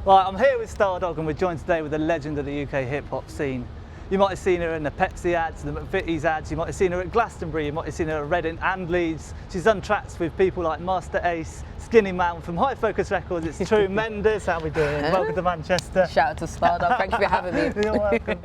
Right, I'm here with Stardog and we're joined today with a legend of the UK hip-hop scene. You might have seen her in the Pepsi ads, the McVitie's ads, you might have seen her at Glastonbury, you might have seen her at Reading and Leeds. She's done tracks with people like Master Ace, Skinny Man from High Focus Records, it's Truemendous. How we doing? Welcome to Manchester. Shout out to Stardog, thanks for having me. You're welcome.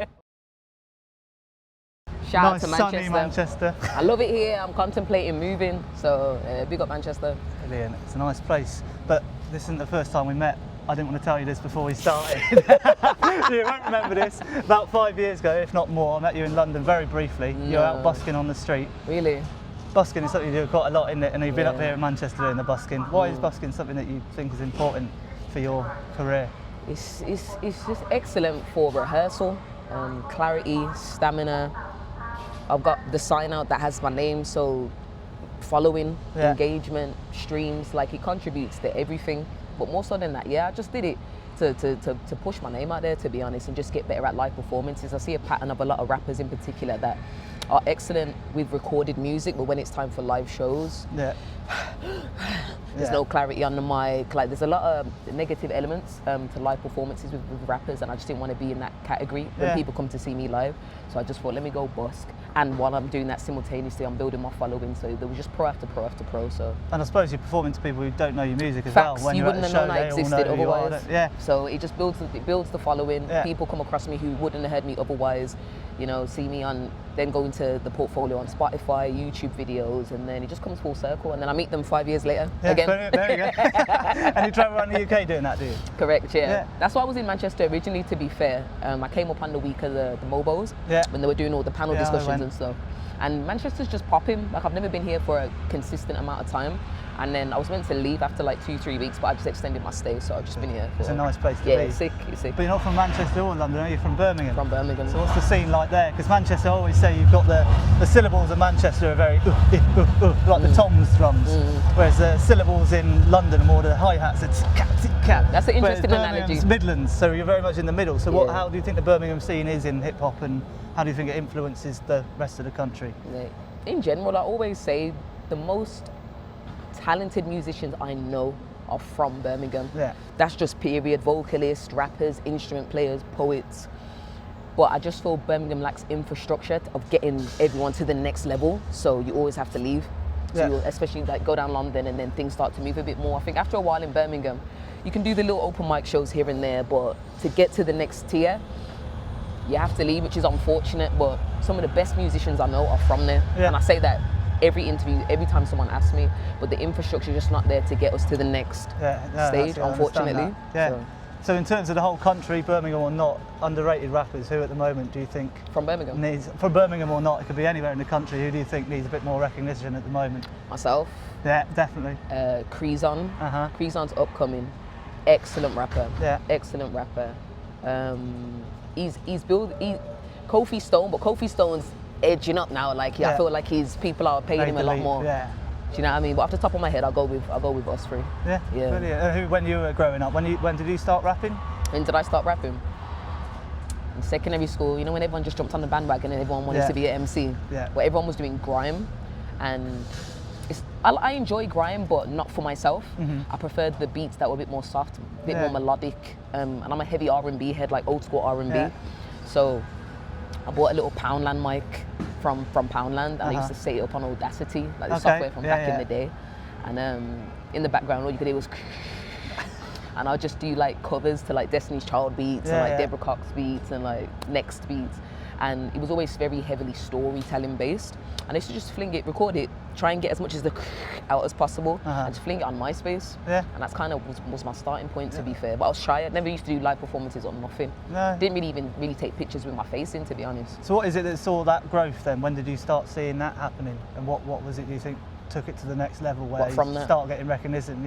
Shout Nice out to sunny Manchester. I love it here, I'm contemplating moving, so big up Manchester. Brilliant, it's a nice place. But this isn't the first time we met. I didn't want to tell you this before we started. You won't remember this. About 5 years ago, if not more, I met you in London very briefly. No. You were out busking on the street. Really? Busking is something you do quite a lot, isn't it? And you've been up here in Manchester doing the busking. Why is busking something that you think is important for your career? It's just excellent for rehearsal, clarity, stamina. I've got the sign out that has my name, so following, engagement, streams, like it contributes to everything. But more so than that, I just did it to push my name out there, to be honest, and just get better at live performances. I see a pattern of a lot of rappers in particular that are excellent with recorded music, but when it's time for live shows, there's no clarity on the mic. Like, there's a lot of negative elements to live performances with rappers, and I just didn't want to be in that category when people come to see me live. So I just thought, let me go busk. And while I'm doing that simultaneously, I'm building my following. So there was just pro after pro after pro. So. And I suppose you're performing to people who don't know your music as Facts, well. When you you're wouldn't at a have show, known I existed otherwise. So it just builds the following. People come across me who wouldn't have heard me otherwise. You know, see me on, then go into the portfolio on Spotify, YouTube videos, and then it just comes full circle. And then I meet them 5 years later again. There you go. And you travel around the UK doing that, do you? Correct, yeah. That's why I was in Manchester originally, to be fair. I came up on the week of the Mobos when they were doing all the panel discussions and stuff. And Manchester's just popping. Like, I've never been here for a consistent amount of time. And then I was meant to leave after like 2-3 weeks, but I just extended my stay, so I've just been here. It's a nice place to be. It's sick. But you're not from Manchester or London, are you? From Birmingham? From Birmingham. So what's the scene like there? Because Manchester, I always say you've got the syllables of Manchester are very like the toms drums, whereas the syllables in London are more the hi-hats, it's cat. That's an interesting analogy. Midlands, so you're very much in the middle. So how do you think the Birmingham scene is in hip-hop, and how do you think it influences the rest of the country? In general, I always say the most talented musicians I know are from Birmingham. That's just period. Vocalists, rappers, instrument players, poets. But I just feel Birmingham lacks infrastructure of getting everyone to the next level, so you always have to leave. So you especially like go down London and then things start to move a bit more. I think after a while in Birmingham, you can do the little open mic shows here and there, but to get to the next tier, you have to leave, which is unfortunate, but some of the best musicians I know are from there. And I say that every interview, every time someone asks me, but the infrastructure is just not there to get us to the next stage, unfortunately. So in terms of the whole country, Birmingham or not, underrated rappers, who at the moment do you think from Birmingham from Birmingham or not, it could be anywhere in the country, who do you think needs a bit more recognition at the moment? Myself. Yeah, definitely. Creezon. Creezon's upcoming. Excellent rapper. Excellent rapper. He's built Kofi Stone, but Kofi Stone's edging up now. Like I feel like people are paying him a lot more. Do you know what I mean? But off the top of my head, I'll go with us three. Brilliant. When you were growing up, when did you start rapping? When did I start rapping? In secondary school. You know, when everyone just jumped on the bandwagon and everyone wanted to be an MC. But everyone was doing grime, and I enjoy grime, but not for myself. I preferred the beats that were a bit more soft, a bit more melodic. And I'm a heavy R&B head, like old school R&B. So I bought a little Poundland mic from Poundland, and I used to set it up on Audacity, like the software from back in the day. And in the background, all you could hear was and I'll just do like covers to like Destiny's Child beats and like Deborah Cox beats and like Next beats. And it was always very heavily storytelling based. And I used to just fling it, record it, try and get as much as the out as possible, and just fling it on MySpace. And that's kind of was my starting point, to be fair. But I was shy. I never used to do live performances or nothing. Didn't really take pictures with my face in, to be honest. So what is it that saw that growth then? When did you start seeing that happening? And what was it, do you think, took it to the next level where you start getting recognition?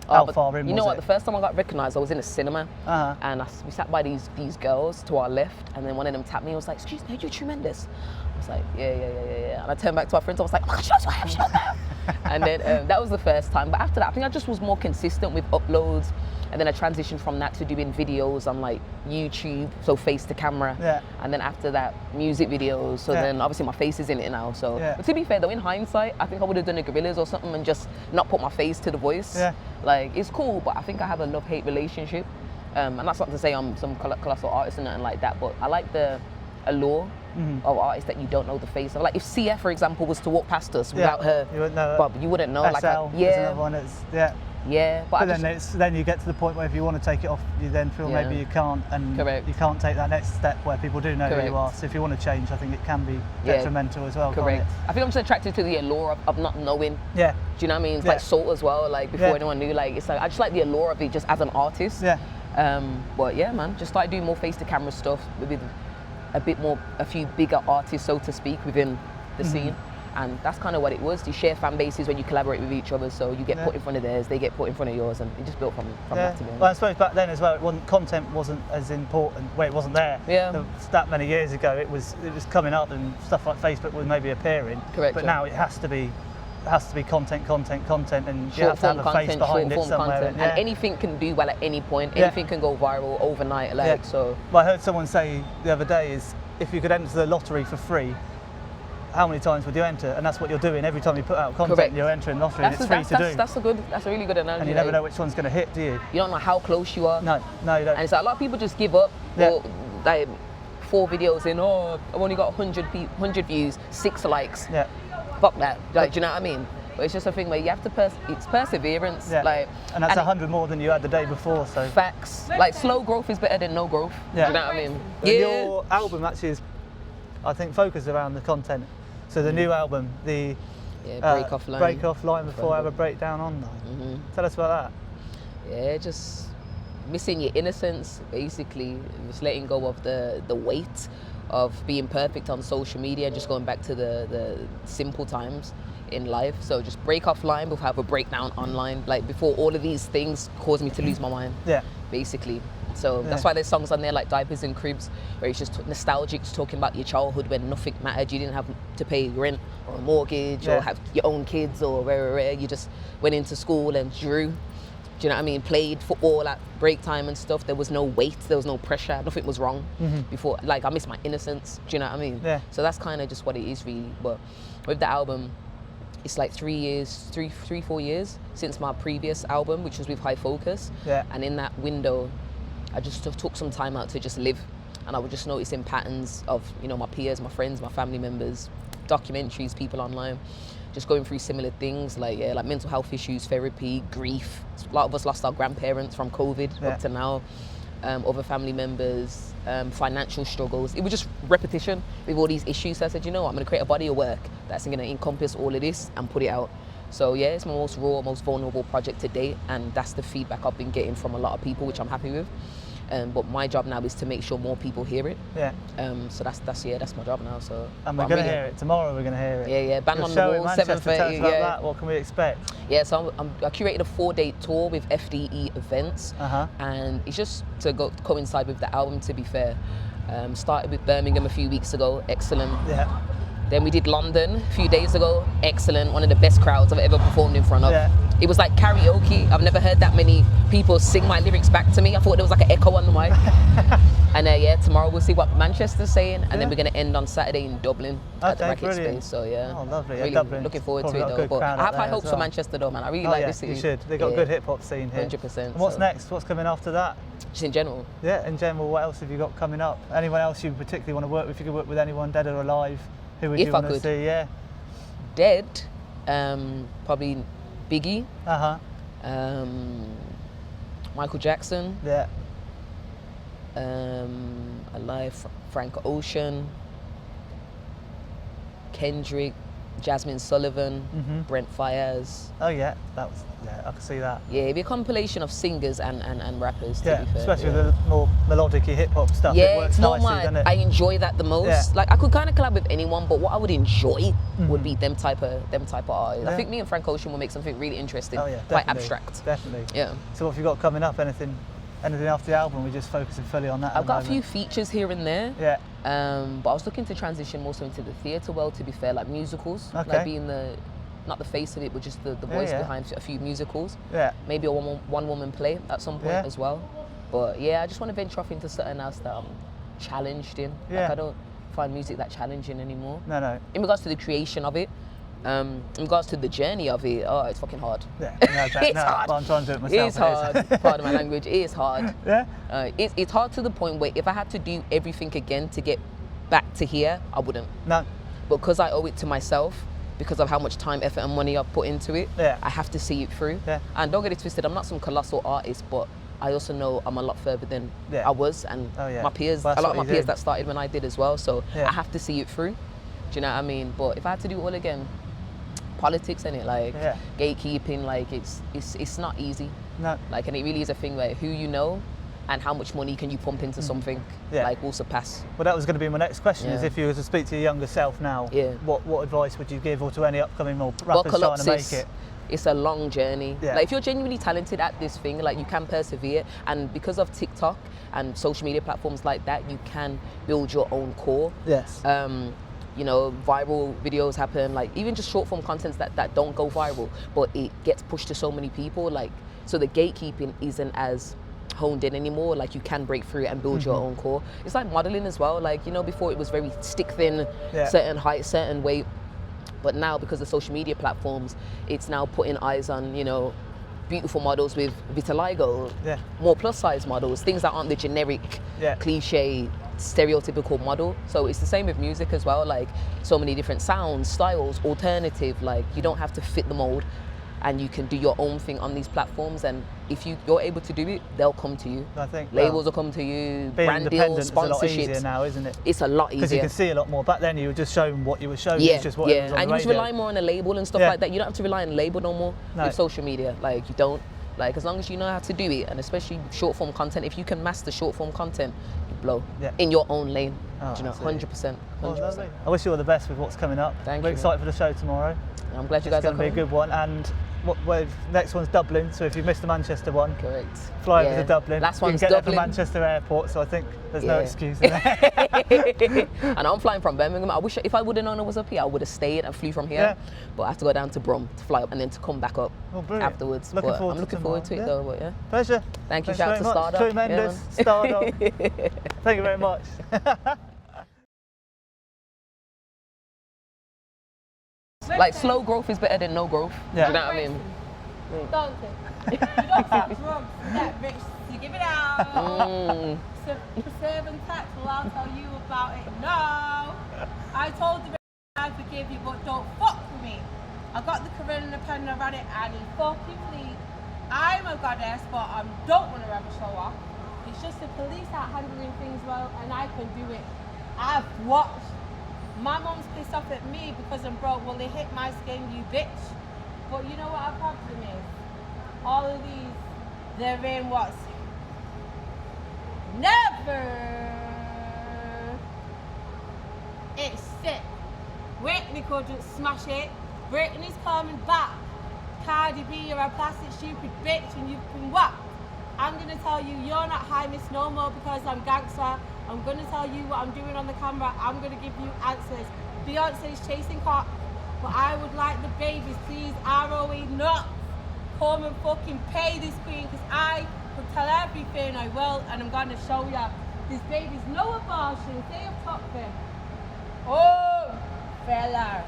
How far in was it? You know what, the first time I got recognised, I was in a cinema, and we sat by these girls to our left, and then one of them tapped me and was like, "Excuse me, are you Truemendous?" I was like, yeah. And I turned back to our friends, I was like, "Oh my gosh, show them." And then that was the first time. But after that, I think I just was more consistent with uploads, and then I transitioned from that to doing videos on like YouTube, so face to camera. And then after that, music videos. So then obviously my face is in it now. So, but to be fair though, in hindsight, I think I would have done a Gorillaz or something and just not put my face to the voice. Like, it's cool, but I think I have a love-hate relationship And that's not to say I'm some colossal artist or nothing like that, but I like the allure of artists that you don't know the face of. Like if Sia, for example, was to walk past us without her, you wouldn't know. But you wouldn't know. SL like is another one. Yeah, but then you get to the point where if you want to take it off, you then feel maybe you can't, and you can't take that next step where people do know who you are. So if you want to change, I think it can be detrimental as well. Correct. I think I'm just attracted to the allure of not knowing. Yeah. Do you know what I mean? It's like Salt as well. Like before anyone knew, like it's like I just like the allure of it just as an artist. Yeah. But yeah, man, just started doing more face to camera stuff with a few bigger artists, so to speak, within the scene. And that's kind of what it was. You share fan bases when you collaborate with each other, so you get put in front of theirs, they get put in front of yours, and it just built from that to me. Well, I suppose back then as well, content wasn't as important. Well, it wasn't there. Yeah. That many years ago, it was coming up, and stuff like Facebook was maybe appearing. Correct. But now it has to be content, and you short have to have a face behind it somewhere. Content. And anything can do well at any point. Anything can go viral overnight. Like so. Well, I heard someone say the other day is if you could enter the lottery for free, how many times would you enter? And that's what you're doing every time you put out content. You're entering lottery, and it's free to do. That's a really good analogy. And you never know which one's going to hit, do you? You don't know how close you are. No, you don't. And it's like a lot of people just give up. Or, like 4 videos in, I've only got 100 views, 6 likes. Yeah. Fuck that. Like, do you know what I mean? But it's just a thing where you have to it's perseverance. Yeah. Like, and that's 100 more than you had the day before. So facts. Like slow growth is better than no growth. Yeah. Do you know what I mean? Your album actually is, I think, focused around the content. So the new album, the break off line before I have a breakdown on line. Tell us about that. Yeah, just missing your innocence, basically, just letting go of the weight of being perfect on social media, just going back to the simple times in life. So just break off line before I have a breakdown online, like before all of these things cause me to lose my mind. Yeah. Basically. So that's why there's songs on there like Diapers and Cribs, where it's just nostalgic, just talking about your childhood when nothing mattered. You didn't have to pay rent or a mortgage or have your own kids or rare. You just went into school and drew. Do you know what I mean? Played football at break time and stuff. There was no weight, there was no pressure, nothing was wrong before. Like I miss my innocence. Do you know what I mean? Yeah. So that's kind of just what it is really. But with the album, it's like 4 years since my previous album, which was with High Focus. Yeah. And in that window, I just took some time out to just live, and I was just noticing patterns of, my peers, my friends, my family members, documentaries, people online, just going through similar things like mental health issues, therapy, grief. A lot of us lost our grandparents from COVID up to now, other family members, financial struggles. It was just repetition with all these issues. So I said, I'm going to create a body of work that's going to encompass all of this and put it out. So yeah, it's my most raw, most vulnerable project to date, and that's the feedback I've been getting from a lot of people, which I'm happy with. But my job now is to make sure more people hear it. Yeah. So that's my job now. So. And we're going to hear it tomorrow. We're going to hear it. Yeah. Band on the Wall, 7:30. Tell us about that. What can we expect? Yeah. So I curated a 4-day tour with FDE Events, and it's just to coincide with the album. To be fair, started with Birmingham a few weeks ago. Excellent. Yeah. Then we did London a few days ago. Excellent. One of the best crowds I've ever performed in front of. Yeah. It was like karaoke. I've never heard that many people sing my lyrics back to me. I thought there was like an echo on the mic. And tomorrow we'll see what Manchester's saying. And then we're going to end on Saturday in Dublin at the Racket Space. So yeah. Oh, lovely. Really looking forward to it though. But I have high hopes for Manchester though, man. I really like this city. You should. They've got a good hip hop scene here. 100%. And what's next? What's coming after that? Just in general. Yeah, in general. What else have you got coming up? Anyone else you particularly want to work with? If you could work with anyone, dead or alive, who would you want to see? Yeah. Dead, probably Biggie. Michael Jackson. Yeah. Alive, Frank Ocean, Kendrick, Jasmine Sullivan, Brent Fayez. Oh yeah, I can see that. Yeah, it'd be a compilation of singers and rappers. To be fair. Especially with the more melodic hip hop stuff. Yeah, it works nicely, doesn't it? I enjoy that the most. Yeah. Like I could kind of collab with anyone, but what I would enjoy would be them type of artists. I think me and Frank Ocean will make something really interesting. Oh yeah, definitely. Quite abstract. Definitely. Yeah. So what have you got coming up? Anything after the album? We're just focusing fully on that. I've got a few features here and there. Yeah. But I was looking to transition more so into the theatre world, to be fair, like musicals. Okay. Like being not the face of it, but just the voice behind a few musicals. Yeah. Maybe a one-woman play at some point as well. But yeah, I just want to venture off into something else that I'm challenged in. Yeah. Like I don't find music that challenging anymore. No. In regards to the creation of it, In regards to the journey of it, oh, it's fucking hard. Yeah, It's hard. But I'm trying to do it myself. It's hard. Pardon my language. It is hard. Yeah. It's hard to the point where if I had to do everything again to get back to here, I wouldn't. No. But because I owe it to myself, because of how much time, effort, and money I've put into it, Yeah. I have to see it through. Yeah. And don't get it twisted. I'm not some colossal artist, but I also know I'm a lot further than I was, and my peers. Well, a lot of my peers that started when I did as well. So Yeah. I have to see it through. Do you know what I mean? But if I had to do it all again, politics, innit? Like gatekeeping, like it's not easy. No. Like, and it really is a thing where who you know and how much money can you pump into something like will surpass. Well, that was going to be my next question, is if you were to speak to your younger self now, what advice would you give, or to any upcoming or rappers trying to make it? It's a long journey. Like, if you're genuinely talented at this thing, like, you can persevere, and because of TikTok and social media platforms like that, you can build your own core. Yes. You know, viral videos happen, like even just short form contents that don't go viral, but it gets pushed to so many people, like, so the gatekeeping isn't as honed in anymore. Like, you can break through and build your own core. It's like modeling as well. Like, you know, before it was very stick thin, certain height, certain weight, but now because of social media platforms, it's now putting eyes on, you know, beautiful models with vitiligo, more plus size models, things that aren't the generic cliche stereotypical model. So it's the same with music as well, like so many different sounds, styles, alternative, like you don't have to fit the mold, and you can do your own thing on these platforms, and if you're able to do it, they'll come to you. I think labels will come to you, brand deals, sponsorships. It's a lot easier now, isn't it? It's a lot easier. Because you can see a lot more. Back then you were just showing what you were showing. It was just what it was on and the you just rely more on a label and stuff like that. You don't have to rely on a label no more with social media. Like, you don't. Like, as long as you know how to do it, and especially short form content, if you can master short form content, you blow in your own lane. Do you know, 100%. 100%. I wish you all the best with what's coming up. Thank you. We're excited for the show tomorrow. I'm glad you guys are coming. It's going to be a good one. And next one's Dublin, so if you missed the Manchester one, correct, fly over to Dublin. Last one's you can get Dublin. there from Manchester Airport, so I think there's no excuse in there. And I'm flying from Birmingham. I wish if I would have known I was up here, I would have stayed and flew from here. But I have to go down to Brum to fly up and then to come back up afterwards. I'm looking forward to it though. But pleasure. Thank you. Shout out to Stardog. Truemendous, Stardog. Thank you very much. Like, slow growth is better than no growth. Do you know what I mean? Don't you don't take drugs that rich to give it out. So preserve and tax, well, I'll tell you about it. No, I told the I forgive you, but don't fuck with me. I got the Corinne and the pen and I ran it, and he fucking please. I'm a goddess, but I don't want to have a show off. It's just the police aren't handling things well, and I can do it. I've watched. My mom's pissed off at me because I'm broke. Well, they hit my skin, you bitch. But you know what our problem is? All of these, they're in what's never. It's sick. Whitney couldn't smash it. Britney's coming back. Cardi B, you're a plastic stupid bitch and you've been whacked. I'm gonna tell you, you're not high miss no more because I'm gangster. I'm gonna tell you what I'm doing on the camera. I'm gonna give you answers. Beyonce's chasing cock, but I would like the babies, please, ROE not come and fucking pay this queen, because I could tell everything I will, and I'm gonna show ya. This baby's no abortion, stay up top there. Oh, fella,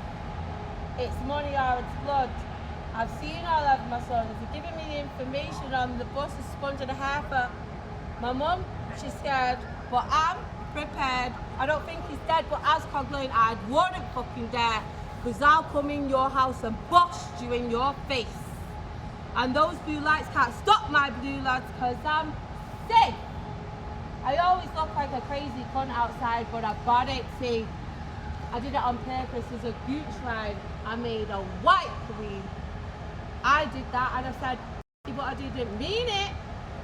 it's money or it's blood. I've seen all of my sons. They're giving me the information on the bus, a sponge and a half. My mum, she's scared, but I'm prepared. I don't think he's dead, but as Coglin, I wouldn't fucking dare, because I'll come in your house and bust you in your face. And those blue lights can't stop my blue lights, because I'm safe. I always look like a crazy cunt outside, but I got it, see. I did it on purpose. There's a gooch line. I made a white queen. I did that, and I said, but I didn't mean it.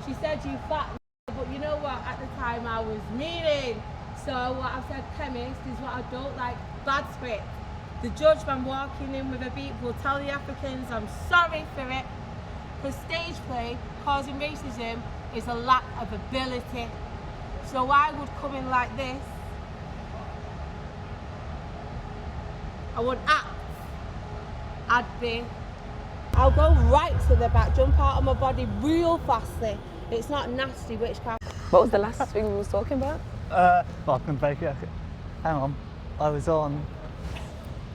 She said, you fat, but you know what, at the time I was meaning. So what I said, chemist, is what I don't like, bad script. The judge, when walking in with a beat, will tell the Africans I'm sorry for it. Because stage play, causing racism, is a lack of ability. So I would come in like this. I would act. I'll go right to the back, jump out of my body real fastly. It's not nasty witchcraft. What was the last thing we was talking about? Well, I can break it. Hang on. I was on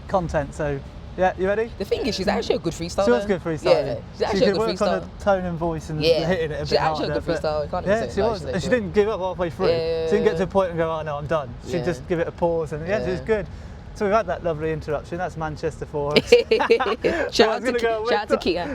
content, so Yeah, you ready? The thing is, she's actually a good freestyler. She was good freestyling. Yeah, she's actually a good work on freestyler. the tone and voice and hitting it a she's bit actually harder. a good freestyler. Can't Yeah, even say she it, was. like, And she didn't give up halfway through. Yeah. She didn't get to a point and go, oh no, I'm done. She'd Yeah. just give it a pause and she was good. So we've had that lovely interruption. That's Manchester for us. Shout out to Kia.